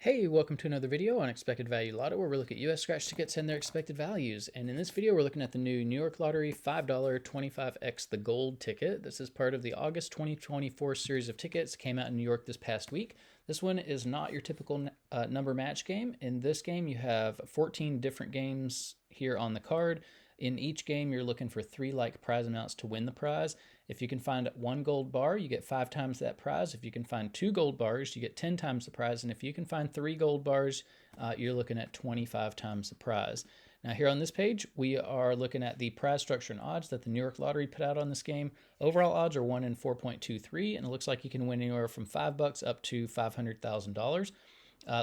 Hey, welcome to another video on Expected Value Lotto, where we look at US scratch tickets and their expected values. And in this video, we're looking at the new New York Lottery $5 25x the Gold ticket. This is part of the August 2024 series of tickets. Came out in New York this past week. This one is not your typical number match game. In this game, you have 14 different games here on the card. In each game, you're looking for 3 like prize amounts to win the prize. If you can find 1 gold bar, you get 5 times that prize. If you can find 2 gold bars, you get 10 times the prize. And if you can find 3 gold bars, you're looking at 25 times the prize. Now here on this page, we are looking at the prize structure and odds that the New York Lottery put out on this game. Overall odds are 1 in 4.23, and it looks like you can win anywhere from $5 up to $500,000.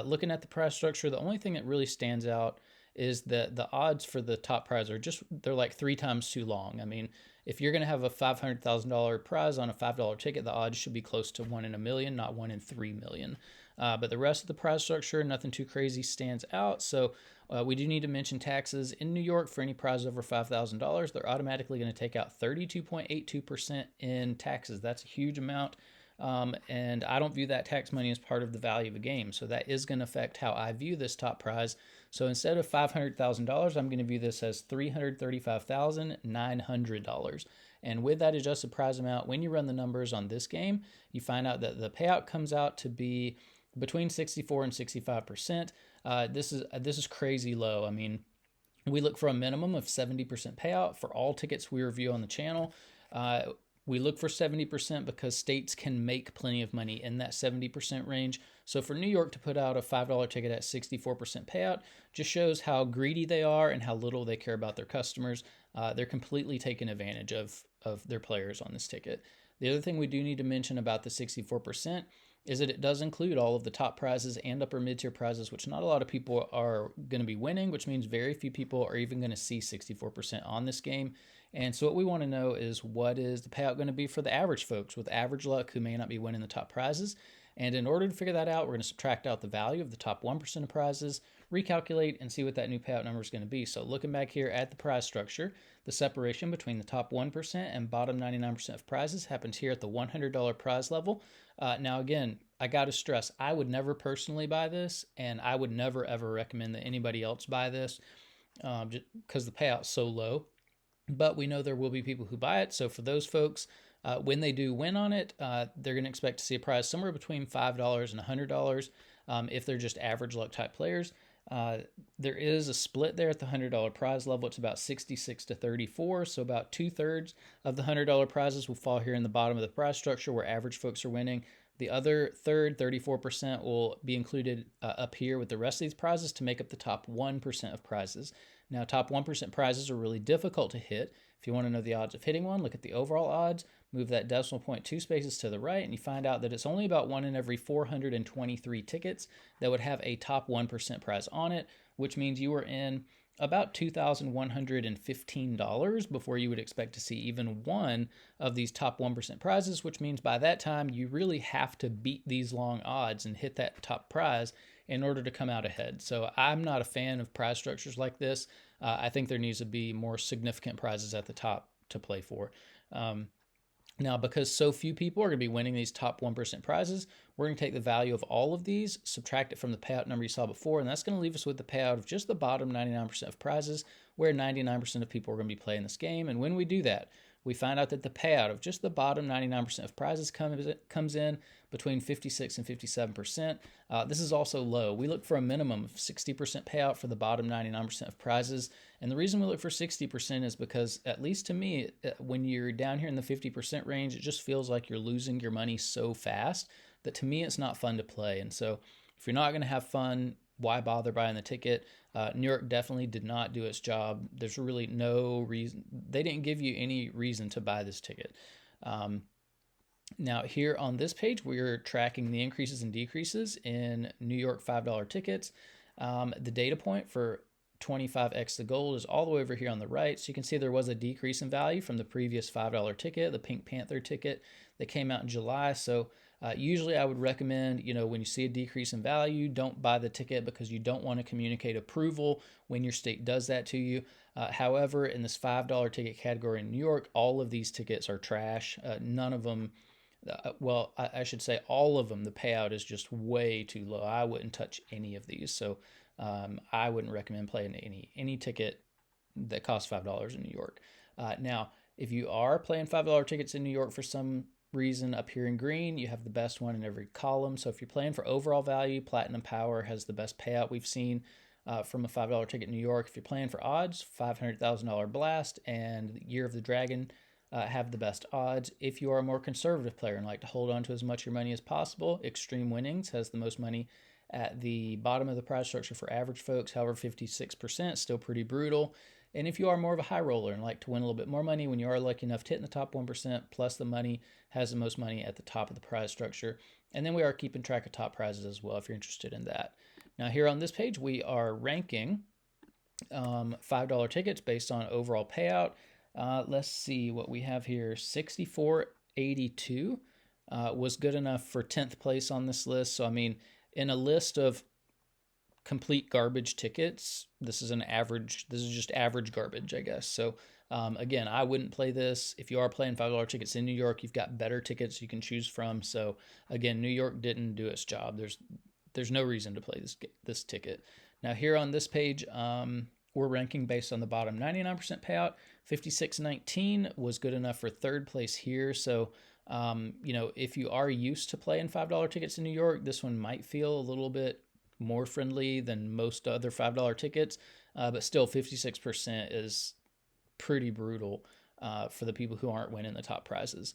Looking at the prize structure, the only thing that really stands out is that the odds for the top prize are they're like 3 times too long. I mean, if you're going to have a $500,000 prize on a $5 ticket, the odds should be close to 1 in a million, not 1 in 3 million. But the rest of the prize structure, nothing too crazy stands out. So we do need to mention taxes. In New York, for any prize over $5,000, they're automatically going to take out 32.82% in taxes. That's a huge amount. And I don't view that tax money as part of the value of a game. So that is going to affect how I view this top prize. So instead of $500,000, I'm going to view this as $335,900. And with that adjusted prize amount, when you run the numbers on this game, you find out that the payout comes out to be between 64 and 65%. This is crazy low. I mean, we look for a minimum of 70% payout for all tickets we review on the channel. We look for 70% because states can make plenty of money in that 70% range. So for New York to put out a $5 ticket at 64% payout just shows how greedy they are and how little they care about their customers. They're completely taking advantage of their players on this ticket. The other thing we do need to mention about the 64% is that it does include all of the top prizes and upper mid-tier prizes, which not a lot of people are going to be winning, which means very few people are even going to see 64% on this game. And so what we want to know is, what is the payout going to be for the average folks with average luck who may not be winning the top prizes? And in order to figure that out, we're going to subtract out the value of the top 1% of prizes, recalculate, and see what that new payout number is going to be. So looking back here at the prize structure, the separation between the top 1% and bottom 99% of prizes happens here at the $100 prize level. Now, again, I got to stress, I would never personally buy this, and I would never, ever recommend that anybody else buy this because the payout's so low. But we know there will be people who buy it. So for those folks, when they do win on it, they're going to expect to see a prize somewhere between $5 and $100 if they're just average luck type players. There is a split there at the $100 prize level. It's about 66 to 34. So about 2/3 of the $100 prizes will fall here in the bottom of the prize structure where average folks are winning. The other third, 34%, will be included up here with the rest of these prizes to make up the top 1% of prizes. Now, top 1% prizes are really difficult to hit. If you want to know the odds of hitting one, look at the overall odds, move that decimal point 2 spaces to the right, and you find out that it's only about 1 in every 423 tickets that would have a top 1% prize on it, which means you are in about $2,115 before you would expect to see even one of these top 1% prizes, which means by that time you really have to beat these long odds and hit that top prize in order to come out ahead. So I'm not a fan of prize structures like this. I think there needs to be more significant prizes at the top to play for. Now, because so few people are going to be winning these top 1% prizes, we're going to take the value of all of these, subtract it from the payout number you saw before, and that's going to leave us with the payout of just the bottom 99% of prizes, where 99% of people are going to be playing this game. And when we do that, we find out that the payout of just the bottom 99% of prizes comes in between 56 and 57%. This is also low. We look for a minimum of 60% payout for the bottom 99% of prizes. And the reason we look for 60% is because, at least to me, when you're down here in the 50% range, it just feels like you're losing your money so fast that, to me, it's not fun to play. And so if you're not going to have fun, why bother buying the ticket? New York definitely did not do its job. There's really no reason. They didn't give you any reason to buy this ticket. Now, here on this page, we're tracking the increases and decreases in New York $5 tickets. The data point for 25x the gold is all the way over here on the right. So you can see there was a decrease in value from the previous $5 ticket, the Pink Panther ticket that came out in July. So usually I would recommend, when you see a decrease in value, don't buy the ticket because you don't want to communicate approval when your state does that to you. However, in this $5 ticket category in New York, all of these tickets are trash. None of them Well, I should say all of them, the payout is just way too low. I wouldn't touch any of these. So I wouldn't recommend playing any ticket that costs $5 in New York. Now, if you are playing $5 tickets in New York for some reason, up here in green, you have the best one in every column. So if you're playing for overall value, Platinum Power has the best payout we've seen from a $5 ticket in New York. If you're playing for odds, $500,000 Blast and Year of the Dragon have the best odds. If you are a more conservative player and like to hold on to as much of your money as possible, Extreme Winnings has the most money at the bottom of the prize structure for average folks. However, 56%, still pretty brutal. And if you are more of a high roller and like to win a little bit more money, when you are lucky enough to hit in the top 1%, plus the money has the most money at the top of the prize structure. And then we are keeping track of top prizes as well if you're interested in that. Now here on this page, we are ranking $5 tickets based on overall payout. Let's see what we have here. 6482 was good enough for 10th place on this list. So, I mean, in a list of complete garbage tickets, this is just average garbage, I guess. So again, I wouldn't play this. If you are playing $5 tickets in New York, you've got better tickets you can choose from. So again, New York didn't do its job. There's no reason to play this ticket. Now here on this page, we're ranking based on the bottom 99% payout. 5619 was good enough for third place here. So if you are used to playing $5 tickets in New York, this one might feel a little bit more friendly than most other $5 tickets, but still 56% is pretty brutal for the people who aren't winning the top prizes.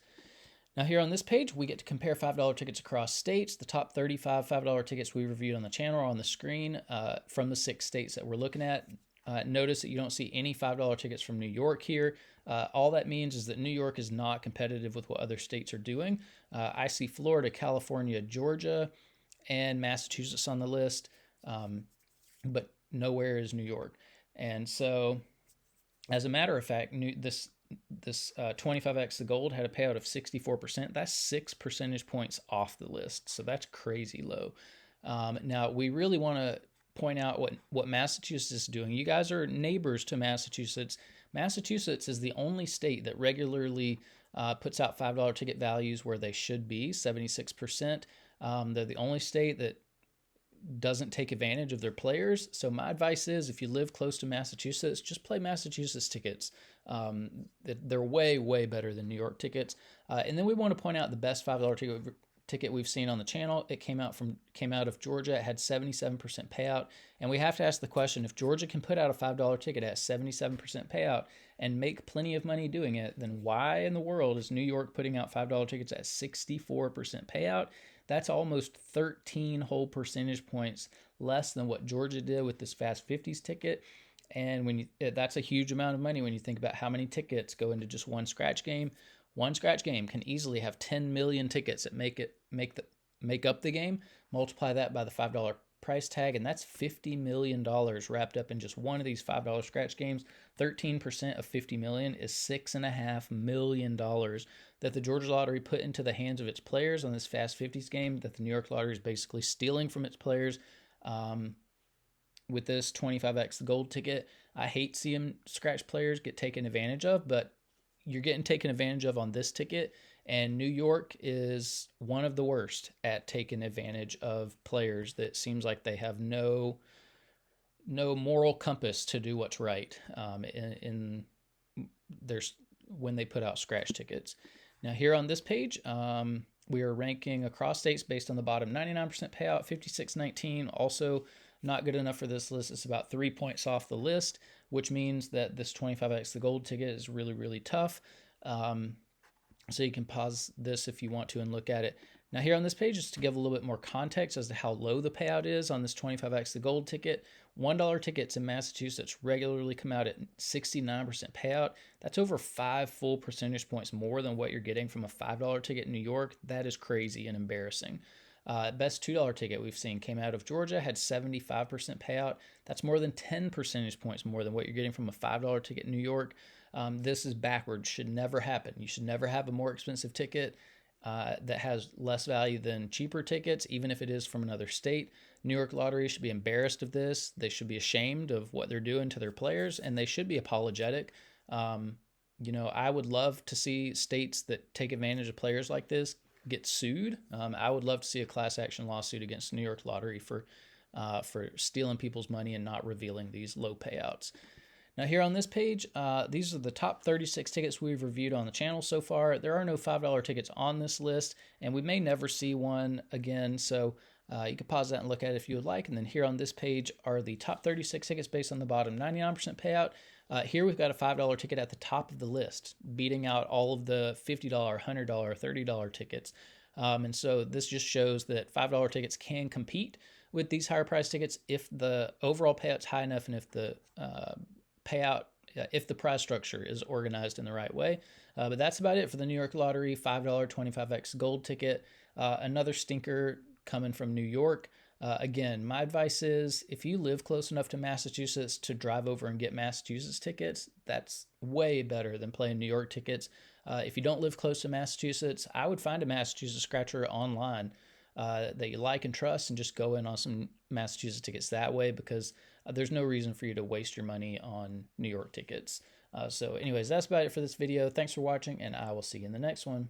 Now here on this page, we get to compare $5 tickets across states. The top 35 $5 tickets we reviewed on the channel are on the screen from the 6 states that we're looking at. Notice that you don't see any $5 tickets from New York here. All that means is that New York is not competitive with what other states are doing. I see Florida, California, Georgia, and Massachusetts on the list, but nowhere is New York. And so, as a matter of fact, this 25x the gold had a payout of 64%. That's 6 percentage points off the list. So that's crazy low. Now, we really want to point out what Massachusetts is doing. You guys are neighbors to Massachusetts. Massachusetts is the only state that regularly puts out $5 ticket values where they should be, 76%. They're the only state that doesn't take advantage of their players. So my advice is, if you live close to Massachusetts, just play Massachusetts tickets. They're way, way better than New York tickets. And then we want to point out the best $5 ticket we've seen on the channel. It came out of Georgia. It had 77% payout. And we have to ask the question, if Georgia can put out a $5 ticket at 77% payout and make plenty of money doing it, then why in the world is New York putting out $5 tickets at 64% payout? That's almost 13 whole percentage points less than what Georgia did with this Fast 50s ticket. And that's a huge amount of money when you think about how many tickets go into just one scratch game. One scratch game can easily have 10 million tickets that make up the game. Multiply that by the $5 price tag, and that's $50 million wrapped up in just one of these $5 scratch games. 13% of $50 million is $6.5 million that the Georgia Lottery put into the hands of its players on this Fast 50s game that the New York Lottery is basically stealing from its players with this 25x gold ticket. I hate seeing scratch players get taken advantage of, but you're getting taken advantage of on this ticket, and New York is one of the worst at taking advantage of players that seems like they have no moral compass to do what's right when they put out scratch tickets. Now here on this page, we are ranking across states based on the bottom 99% payout. 5619 also not good enough for this list. It's about 3 points off the list, which means that this 25x the gold ticket is really, really tough. So you can pause this if you want to and look at it. Now here on this page, just to give a little bit more context as to how low the payout is on this 25x the gold ticket. $1 tickets in Massachusetts regularly come out at 69% payout. That's over 5 full percentage points more than what you're getting from a $5 ticket in New York. That is crazy and embarrassing. Best $2 ticket we've seen came out of Georgia, had 75% payout. That's more than 10 percentage points more than what you're getting from a $5 ticket in New York. This is backwards. Should never happen. You should never have a more expensive ticket that has less value than cheaper tickets, even if it is from another state. New York Lottery should be embarrassed of this. They should be ashamed of what they're doing to their players, and they should be apologetic. I would love to see states that take advantage of players like this get sued. I would love to see a class action lawsuit against New York Lottery for stealing people's money and not revealing these low payouts. Now here on this page, these are the top 36 tickets we've reviewed on the channel so far. There are no $5 tickets on this list, and we may never see one again, so you can pause that and look at it if you would like. And then here on this page are the top 36 tickets based on the bottom 99% payout. Here we've got a $5 ticket at the top of the list, beating out all of the $50, $100, $30 tickets. And so this just shows that $5 tickets can compete with these higher price tickets if the overall payout's high enough and if the payout, if the prize structure is organized in the right way. But that's about it for the New York Lottery $5 25x gold ticket. Another stinker coming from New York. Again, my advice is if you live close enough to Massachusetts to drive over and get Massachusetts tickets, that's way better than playing New York tickets. If you don't live close to Massachusetts, I would find a Massachusetts scratcher online that you like and trust and just go in on some Massachusetts tickets that way, because there's no reason for you to waste your money on New York tickets. So anyways, that's about it for this video. Thanks for watching, and I will see you in the next one.